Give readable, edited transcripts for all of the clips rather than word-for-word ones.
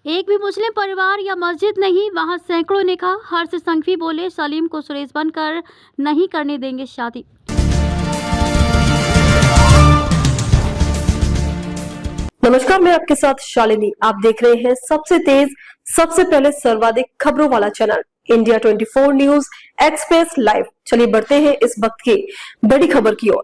एक भी मुस्लिम परिवार या मस्जिद नहीं, वहां सैकड़ों ने कहा। हर्ष संघवी बोले, सलीम को सुरेश बनकर नहीं करने देंगे शादी। नमस्कार, मैं आपके साथ शालिनी। आप देख रहे हैं सबसे तेज, सबसे पहले सर्वाधिक खबरों वाला channel India 24 news express live. चलिए बढ़ते हैं इस वक्त की बड़ी खबर की ओर।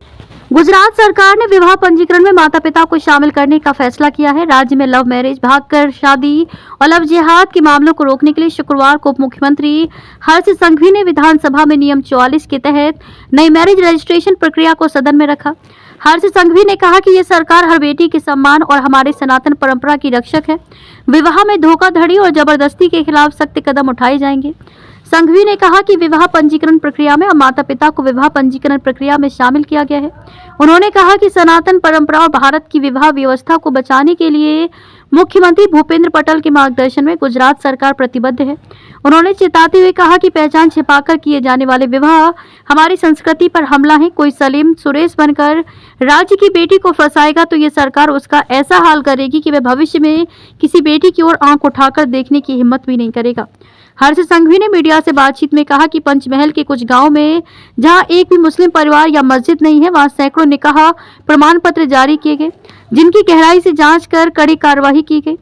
गुजरात सरकार ने विवाह पंजीकरण में माता पिता को शामिल करने का फैसला किया है। राज्य में लव मैरिज, भागकर शादी और लव जिहाद के मामलों को रोकने के लिए शुक्रवार को उप मुख्यमंत्री हर्ष संघवी ने विधानसभा में नियम 44 के तहत नई मैरिज रजिस्ट्रेशन प्रक्रिया को सदन में रखा। हर्ष संघवी ने कहा कि ये सरकार हर बेटी के सम्मान और हमारे सनातन परंपरा की रक्षक है। विवाह में धोखाधड़ी और जबरदस्ती के खिलाफ सख्त कदम उठाए जाएंगे। संघवी ने कहा कि विवाह पंजीकरण प्रक्रिया में अब माता पिता को विवाह पंजीकरण प्रक्रिया में शामिल किया गया है। उन्होंने कहा कि सनातन परंपरा और भारत की विवाह व्यवस्था को बचाने के लिए मुख्यमंत्री भूपेंद्र पटेल के मार्गदर्शन में गुजरात सरकार प्रतिबद्ध है। उन्होंने चेताते हुए कहा कि पहचान छिपाकर किए जाने वाले विवाह हमारी संस्कृति पर हमला है। कोई सलीम सुरेश बनकर राज्य की बेटी को फंसाएगा तो ये सरकार उसका ऐसा हाल करेगी कि वह भविष्य में किसी बेटी की ओर आंख उठाकर देखने की हिम्मत भी नहीं करेगा। हर्ष संघवी ने मीडिया से बातचीत में कहा कि पंचमहल के कुछ गांवों में जहां एक भी मुस्लिम परिवार या मस्जिद नहीं है, वहां सैकड़ों निकाह प्रमाण पत्र जारी किए गए, जिनकी गहराई से जांच कर कड़ी कार्रवाई की गई।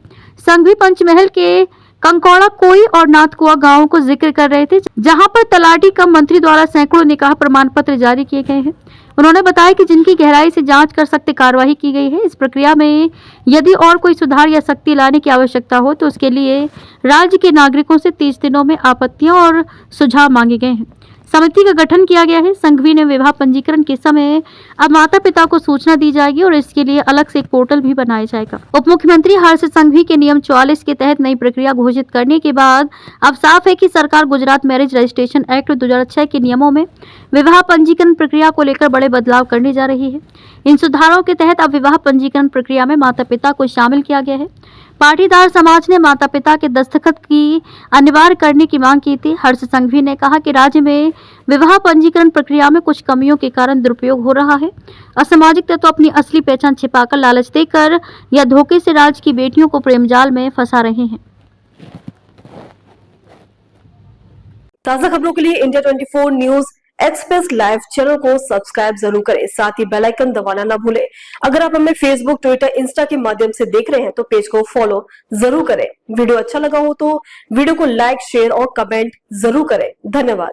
संघवी पंचमहल के कंकौड़ा कोई और नाथकुआ गांवों को जिक्र कर रहे थे, जहां पर तलाटी कम मंत्री द्वारा सैकड़ों निकाह प्रमाण पत्र जारी किए गए हैं। उन्होंने बताया कि जिनकी गहराई से जांच कर सख्त कार्रवाई की गई है। इस प्रक्रिया में यदि और कोई सुधार या सख्ती लाने की आवश्यकता हो तो उसके लिए राज्य के नागरिकों से 30 दिनों में आपत्तियां और सुझाव मांगे गए हैं। समिति का गठन किया गया है। संघवी ने विवाह पंजीकरण के समय अब माता पिता को सूचना दी जाएगी और इसके लिए अलग से एक पोर्टल भी बनाया जाएगा। उप मुख्यमंत्री हर्ष संघवी के नियम 44 के तहत नई प्रक्रिया घोषित करने के बाद अब साफ है कि सरकार गुजरात मैरिज रजिस्ट्रेशन एक्ट 2006 के नियमों में विवाह पंजीकरण प्रक्रिया को लेकर बड़े बदलाव करने जा रही है। इन सुधारों के तहत अब विवाह पंजीकरण प्रक्रिया में माता पिता को शामिल किया गया है। पाटीदार समाज ने माता पिता के दस्तखत की अनिवार्य करने की मांग की थी। हर्ष संघवी ने कहा कि राज्य में विवाह पंजीकरण प्रक्रिया में कुछ कमियों के कारण दुरुपयोग हो रहा है। असामाजिक तत्व अपनी असली पहचान छिपाकर, लालच देकर या धोखे से राज्य की बेटियों को प्रेमजाल में फंसा रहे हैं। ताजा खबरों के लिए India 24 news express live channel को सब्सक्राइब जरूर करें, साथ ही बेल आइकन दबाना ना भूलें। अगर आप हमें फेसबुक, ट्विटर, इंस्टा के माध्यम से देख रहे हैं तो पेज को फॉलो जरूर करें। वीडियो अच्छा लगा हो तो वीडियो को लाइक, शेयर और कमेंट जरूर करें। धन्यवाद।